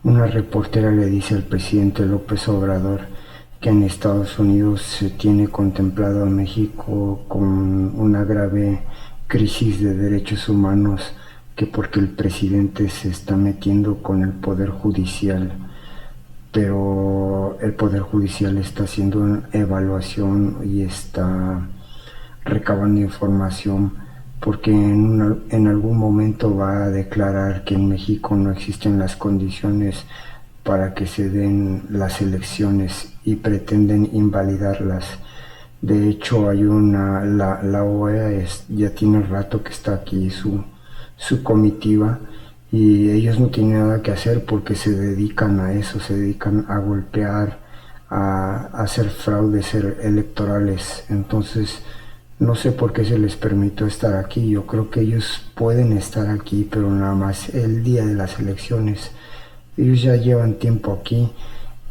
una reportera le dice al presidente López Obrador que en Estados Unidos se tiene contemplado a México con una grave crisis de derechos humanos, que porque el presidente se está metiendo con el Poder Judicial, pero el Poder Judicial está haciendo una evaluación y está recabando información porque en algún momento va a declarar que en México no existen las condiciones para que se den las elecciones y pretenden invalidarlas. De hecho, hay la OEA ya tiene rato que está aquí su comitiva, y ellos no tienen nada que hacer porque se dedican a eso, se dedican a golpear, a hacer fraudes electorales. Entonces, no sé por qué se les permitió estar aquí. Yo creo que ellos pueden estar aquí, pero nada más el día de las elecciones. Ellos ya llevan tiempo aquí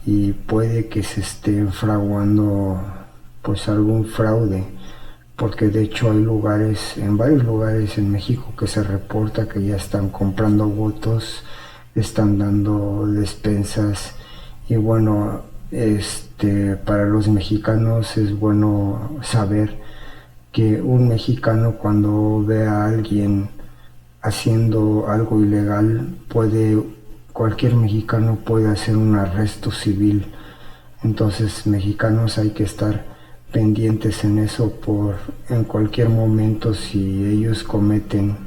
y puede que se estén fraguando pues algún fraude, porque de hecho hay en varios lugares en México que se reporta que ya están comprando votos, están dando despensas, y bueno, para los mexicanos es bueno saber que un mexicano cuando ve a alguien haciendo algo ilegal, cualquier mexicano puede hacer un arresto civil. Entonces, mexicanos, hay que estar pendientes en eso, en cualquier momento si ellos cometen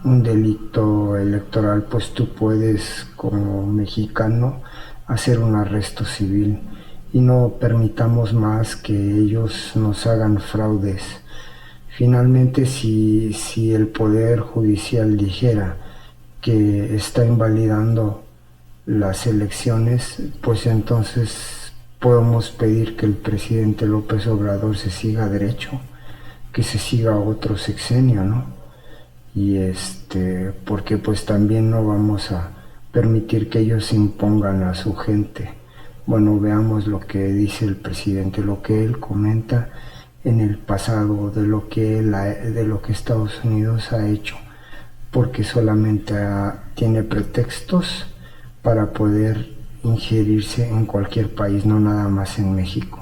un delito electoral, pues tú puedes como mexicano hacer un arresto civil, y no permitamos más que ellos nos hagan fraudes. Finalmente, si el Poder Judicial dijera que está invalidando las elecciones, pues entonces podemos pedir que el presidente López Obrador se siga derecho, que se siga otro sexenio, ¿no? Y porque pues también no vamos a permitir que ellos impongan a su gente. Bueno, veamos lo que dice el presidente, lo que él comenta en el pasado, de lo que Estados Unidos ha hecho, porque solamente tiene pretextos para poder ingerirse en cualquier país, no nada más en México.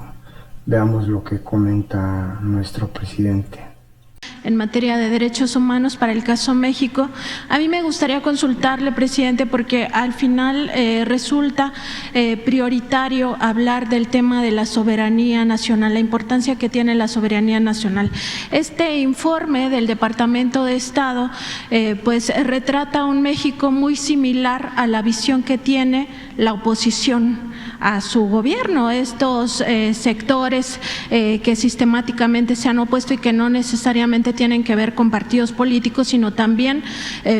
Veamos lo que comenta nuestro presidente. En materia de derechos humanos para el caso México, a mí me gustaría consultarle, presidente, porque al final resulta prioritario hablar del tema de la soberanía nacional, la importancia que tiene la soberanía nacional. Este informe del Departamento de Estado pues retrata un México muy similar a la visión que tiene la oposición a su gobierno, estos sectores que sistemáticamente se han opuesto y que no necesariamente tienen que ver con partidos políticos, sino también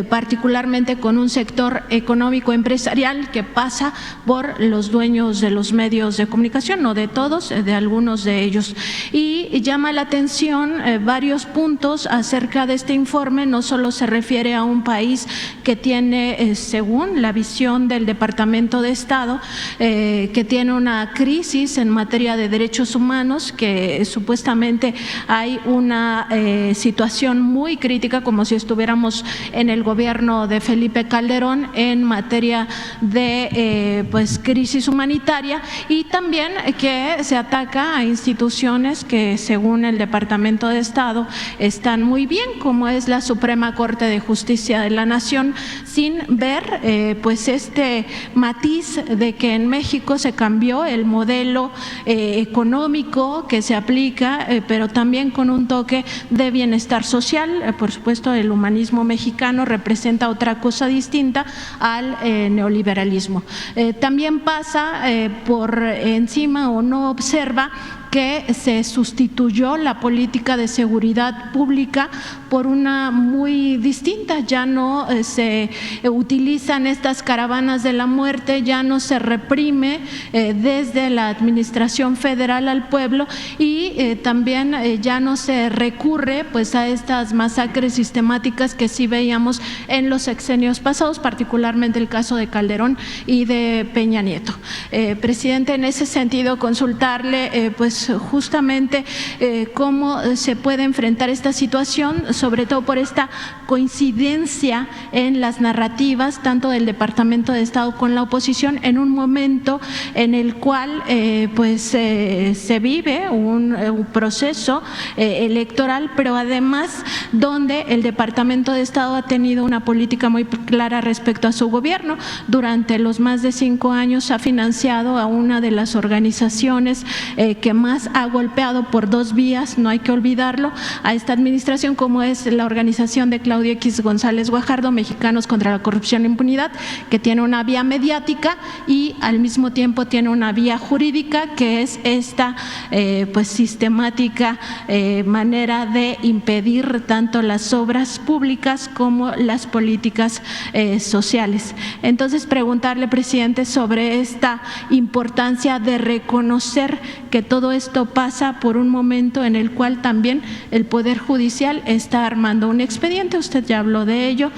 particularmente con un sector económico empresarial que pasa por los dueños de los medios de comunicación, no de todos, de algunos de ellos. Y llama la atención varios puntos acerca de este informe. No solo se refiere a un país que tiene, según la visión del Departamento de Estado, que tiene una crisis en materia de derechos humanos, que supuestamente hay una situación muy crítica, como si estuviéramos en el gobierno de Felipe Calderón en materia de pues crisis humanitaria, y también que se ataca a instituciones que según el Departamento de Estado están muy bien, como es la Suprema Corte de Justicia de la Nación, sin ver pues este matiz de que en México se cambió el modelo económico que se aplica, pero también con un toque de bienestar social. Por supuesto, el humanismo mexicano representa otra cosa distinta al neoliberalismo. También pasa por encima o no observa que se sustituyó la política de seguridad pública por una muy distinta. Ya no se utilizan estas caravanas de la muerte, ya no se reprime desde la administración federal al pueblo, y también ya no se recurre pues a estas masacres sistemáticas que sí veíamos en los sexenios pasados, particularmente el caso de Calderón y de Peña Nieto. Presidente, en ese sentido consultarle pues pues justamente cómo se puede enfrentar esta situación, sobre todo por esta coincidencia en las narrativas tanto del Departamento de Estado con la oposición en un momento en el cual pues se vive un proceso electoral, pero además donde el Departamento de Estado ha tenido una política muy clara respecto a su gobierno. Durante los más de 5 años ha financiado a una de las organizaciones que más ha golpeado por 2 vías, no hay que olvidarlo, a esta administración, como es la organización de Claudio X González Guajardo, Mexicanos contra la Corrupción e Impunidad, que tiene una vía mediática y al mismo tiempo tiene una vía jurídica, que es esta pues sistemática manera de impedir tanto las obras públicas como las políticas sociales. Entonces, preguntarle, presidente, sobre esta importancia de reconocer que todo esto pasa por un momento en el cual también el Poder Judicial está armando un expediente, usted ya habló de ello,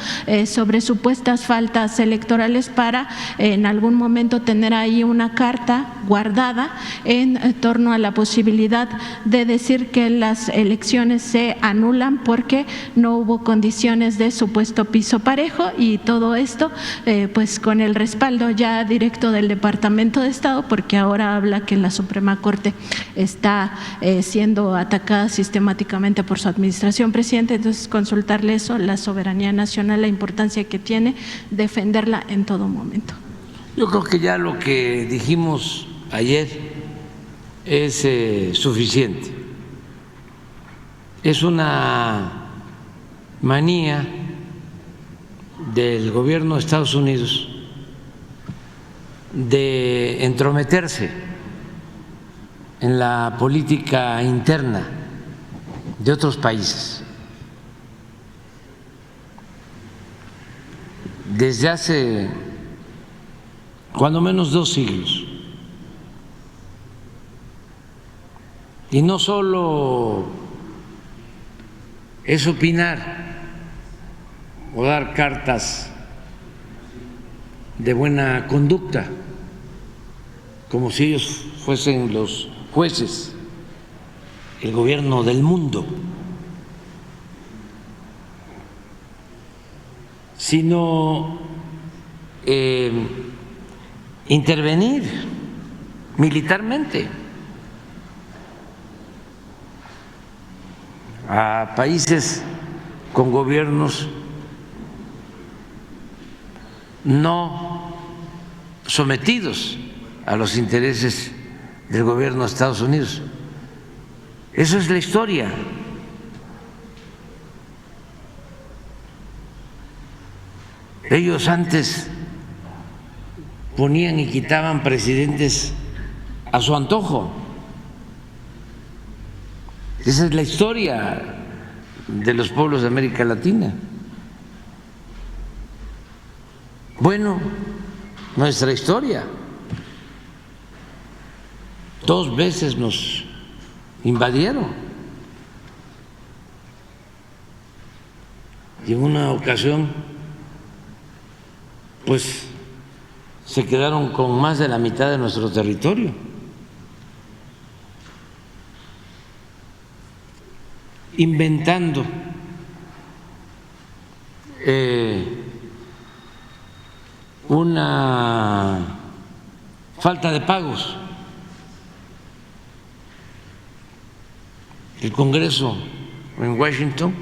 sobre supuestas faltas electorales para en algún momento tener ahí una carta guardada en torno a la posibilidad de decir que las elecciones se anulan porque no hubo condiciones de supuesto piso parejo, y todo esto pues con el respaldo ya directo del Departamento de Estado, porque ahora habla que la Suprema Corte está siendo atacada sistemáticamente por su administración, presidente. Entonces, consultarle eso, la soberanía nacional, la importancia que tiene defenderla en todo momento. Yo creo que ya lo que dijimos ayer es suficiente. Es una manía del gobierno de Estados Unidos de entrometerse en la política interna de otros países. Desde hace cuando menos 2 siglos. Y no solo es opinar o dar cartas de buena conducta, como si ellos fuesen los jueces, el gobierno del mundo, sino intervenir militarmente a países con gobiernos no sometidos a los intereses del gobierno de Estados Unidos. Eso es la historia. Ellos antes ponían y quitaban presidentes a su antojo. Esa es la historia de los pueblos de América Latina. Bueno, nuestra historia. 2 veces nos invadieron. Y en una ocasión, pues, se quedaron con más de la mitad de nuestro territorio. Inventando una falta de pagos. El Congreso en Washington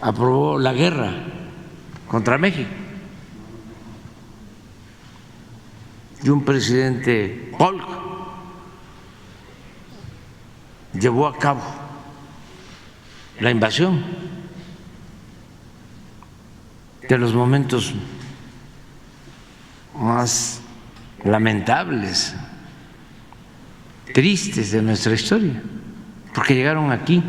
aprobó la guerra contra México y un presidente Polk llevó a cabo la invasión. De los momentos más lamentables, tristes de nuestra historia, porque llegaron aquí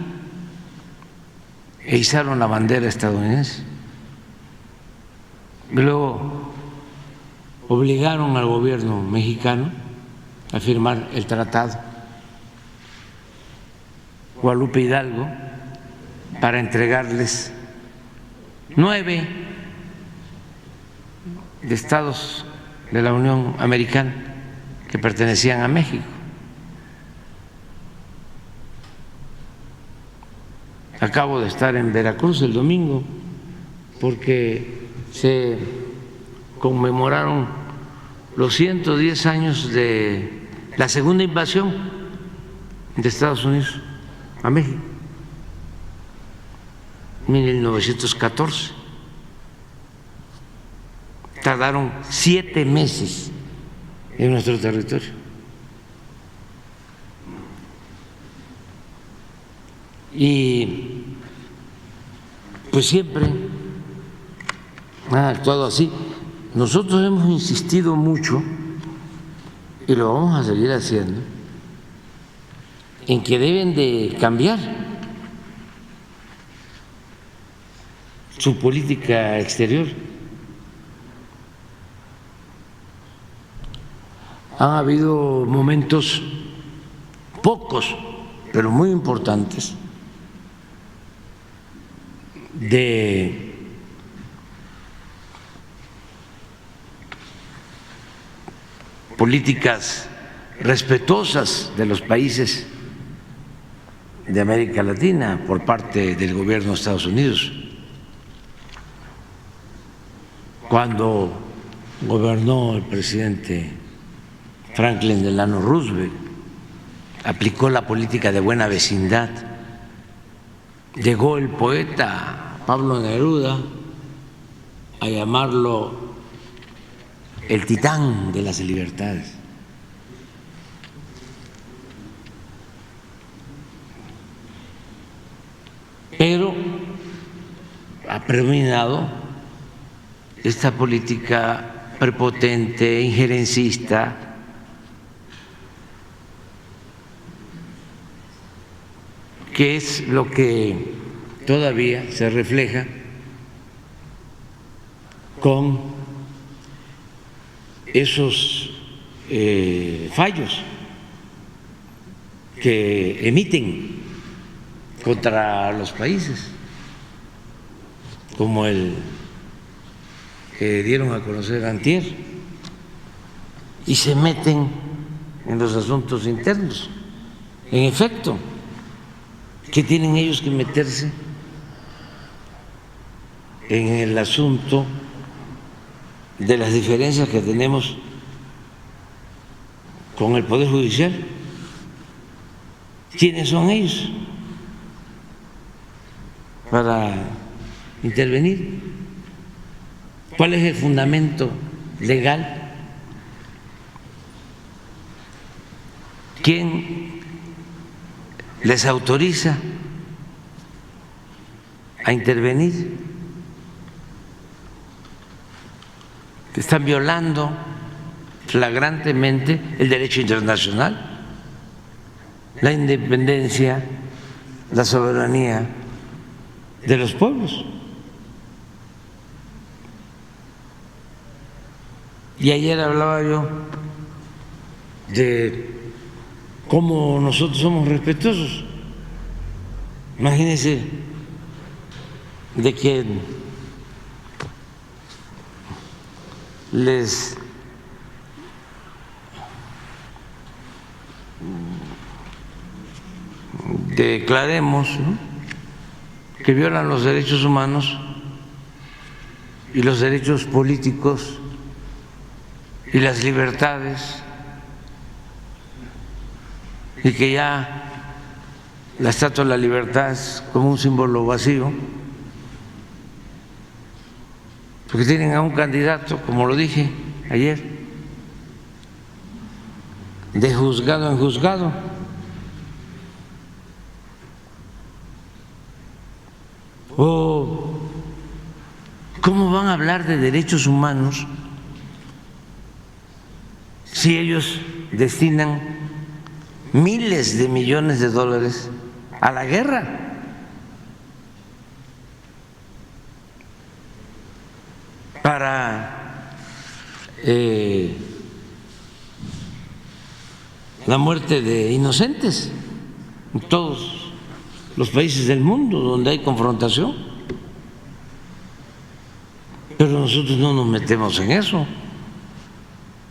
e izaron la bandera estadounidense. Y luego obligaron al gobierno mexicano a firmar el tratado Guadalupe Hidalgo para entregarles 9 de estados de la Unión Americana que pertenecían a México. Acabo de estar en Veracruz el domingo porque se conmemoraron los 110 años de la segunda invasión de Estados Unidos a México, 1914. Tardaron 7 meses en nuestro territorio. Y pues siempre ha actuado así. Nosotros hemos insistido mucho, y lo vamos a seguir haciendo, en que deben de cambiar su política exterior. Han habido momentos, pocos, pero muy importantes, de políticas respetuosas de los países de América Latina por parte del gobierno de Estados Unidos. Cuando gobernó el presidente Franklin Delano Roosevelt, aplicó la política de buena vecindad. Llegó el poeta Pablo Neruda a llamarlo el titán de las libertades. Pero ha predominado esta política prepotente, injerencista, que es lo que todavía se refleja con esos fallos que emiten contra los países, como el que dieron a conocer antier, y se meten en los asuntos internos. En efecto, ¿qué tienen ellos que meterse en el asunto de las diferencias que tenemos con el Poder Judicial? ¿Quiénes son ellos para intervenir? ¿Cuál es el fundamento legal? ¿Quién les autoriza a intervenir? Están violando flagrantemente el derecho internacional, la independencia, la soberanía de los pueblos. Y ayer hablaba yo de cómo nosotros somos respetuosos. Imagínense de que les declaremos, ¿no?, que violan los derechos humanos y los derechos políticos y las libertades, y que ya la Estatua de la Libertad es como un símbolo vacío, porque tienen a un candidato, como lo dije ayer, de juzgado en juzgado. ¿O cómo van a hablar de derechos humanos si ellos destinan miles de millones de dólares a la guerra? Para la muerte de inocentes en todos los países del mundo donde hay confrontación. Pero nosotros no nos metemos en eso.